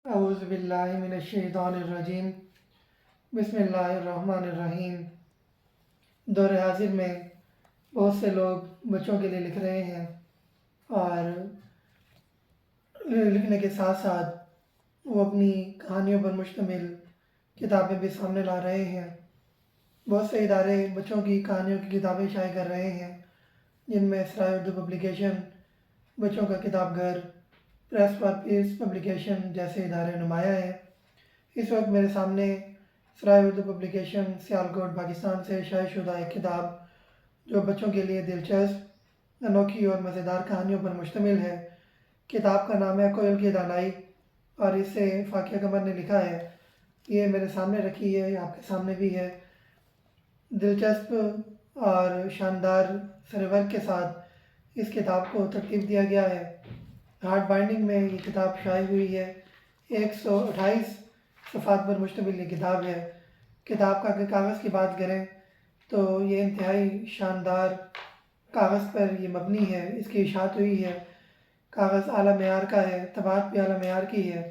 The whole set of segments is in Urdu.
اعوذ باللہ من الشیطان الرجیم بسم اللہ الرحمن الرحیم۔ دور حاضر میں بہت سے لوگ بچوں کے لیے لکھ رہے ہیں اور لکھنے کے ساتھ ساتھ وہ اپنی کہانیوں پر مشتمل کتابیں بھی سامنے لا رہے ہیں۔ بہت سے ادارے بچوں کی کہانیوں کی کتابیں شائع کر رہے ہیں، جن میں سرائے اردو پبلیکیشن، بچوں کا کتاب گھر، پریس فار پیس پبلیکیشن جیسے ادارے نمایاں ہیں۔ اس وقت میرے سامنے سرائے اردو پبلیکیشن سیالکوٹ پاکستان سے شائع شدہ ایک کتاب جو بچوں کے لیے دلچسپ، انوکھی اور مزیدار کہانیوں پر مشتمل ہے۔ کتاب کا نام ہے کوئل کی دانائی اور اسے فاقیہ قمر نے لکھا ہے۔ یہ میرے سامنے رکھی ہے، آپ کے سامنے بھی ہے۔ دلچسپ اور شاندار سرورق کے ساتھ اس کتاب کو ترتیب دیا گیا ہے۔ ہارڈ بائنڈنگ میں یہ کتاب شائع ہوئی ہے۔ 128 صفحات پر مشتمل یہ کتاب ہے۔ کتاب کا اگر کاغذ کی بات کریں تو یہ انتہائی شاندار کاغذ پر یہ مبنی ہے، اس کی اشاعت ہوئی ہے۔ کاغذ اعلیٰ معیار کا ہے، طباعت بھی اعلیٰ معیار کی ہے۔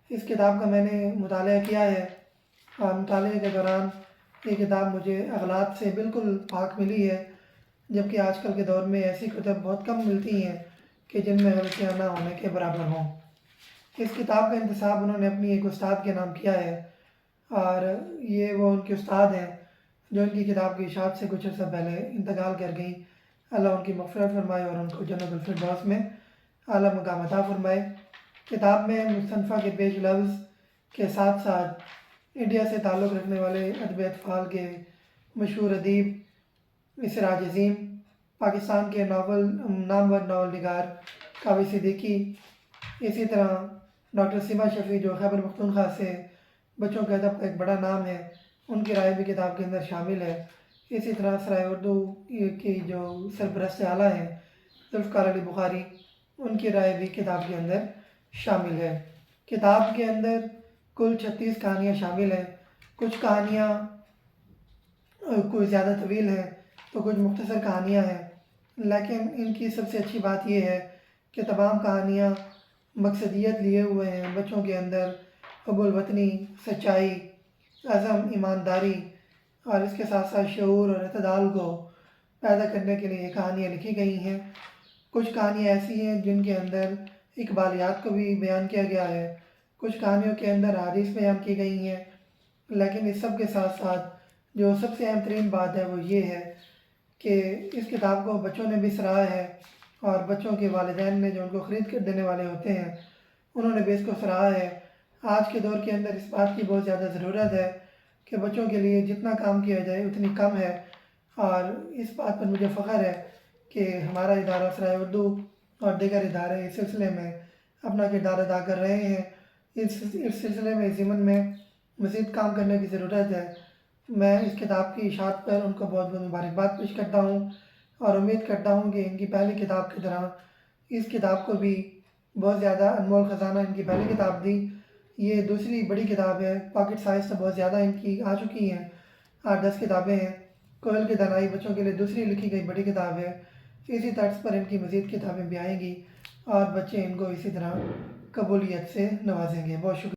اس کتاب کا میں نے مطالعہ کیا ہے اور مطالعے کے دوران یہ کتاب مجھے اغلاط سے بالکل پاک ملی ہے، جبکہ آج کل کے دور میں ایسی کتب بہت کم ملتی ہیں کہ جن میں غلطیاں نہ ہونے کے برابر ہوں۔ اس کتاب کا انتساب انہوں نے اپنی ایک استاد کے نام کیا ہے اور یہ وہ ان کے استاد ہیں جو ان کی کتاب کی اشاعت سے کچھ عرصہ پہلے انتقال کر گئیں۔ اللہ ان کی مغفرت فرمائے اور ان کو جنت الفردوس میں اعلیٰ مقام عطا فرمائے۔ کتاب میں مصنفہ کے پیش لفظ کے ساتھ ساتھ انڈیا سے تعلق رکھنے والے ادب اطفال کے مشہور ادیب سراج عظیم، پاکستان کے نامور ناول نگار کاوی صدیقی، اسی طرح ڈاکٹر سیما شفیع جو خیبر پختونخوا سے بچوں کے ادب کا ایک بڑا نام ہے، ان کی رائے بھی کتاب کے اندر شامل ہے۔ اسی طرح سرائے اردو کی جو سرپرست اعلیٰ ہیں ذوالفقار علی بخاری، ان کی رائے بھی کتاب کے اندر شامل ہے۔ کتاب کے اندر کل 36 کہانیاں شامل ہیں۔ کچھ کہانیاں کوئی زیادہ طویل ہیں تو کچھ مختصر کہانیاں ہیں، لیکن ان کی سب سے اچھی بات یہ ہے کہ تمام کہانیاں مقصدیت لیے ہوئے ہیں، بچوں کے اندر حب الوطنی، سچائی، عزم، ایمانداری اور اس کے ساتھ ساتھ شعور اور اعتدال کو پیدا کرنے کے لیے یہ کہانیاں لکھی گئی ہیں۔ کچھ کہانیاں ایسی ہیں جن کے اندر اقبالیات کو بھی بیان کیا گیا ہے، کچھ کہانیوں کے اندر احادیث بیان کی گئی ہیں، لیکن اس سب کے ساتھ ساتھ جو سب سے اہم ترین بات ہے وہ یہ ہے کہ اس کتاب کو بچوں نے بھی سراہا ہے اور بچوں کے والدین نے جو ان کو خرید کر دینے والے ہوتے ہیں انہوں نے بھی اس کو سراہا ہے۔ آج کے دور کے اندر اس بات کی بہت زیادہ ضرورت ہے کہ بچوں کے لیے جتنا کام کیا جائے اتنی کم ہے، اور اس بات پر مجھے فخر ہے کہ ہمارا ادارہ سرائے اردو اور دیگر ادارے اس سلسلے میں اپنا کردار ادا کر رہے ہیں۔ اس سلسلے میں ضمن میں مزید کام کرنے کی ضرورت ہے۔ میں اس کتاب کی اشاعت پر ان کو بہت بہت مبارکباد پیش کرتا ہوں اور امید کرتا ہوں کہ ان کی پہلی کتاب کی طرح اس کتاب کو بھی بہت زیادہ انمول خزانہ ان کی پہلی کتاب دی۔ یہ دوسری بڑی کتاب ہے، پاکٹ سائز سے بہت زیادہ ان کی آ چکی ہیں، 8-10 کتابیں ہیں۔ کوئل کی دانائی بچوں کے لیے دوسری لکھی گئی بڑی کتاب ہے۔ اسی طرز پر ان کی مزید کتابیں بھی آئیں گی اور بچے ان کو اسی طرح قبولیت سے نوازیں گے۔ بہت شکریہ۔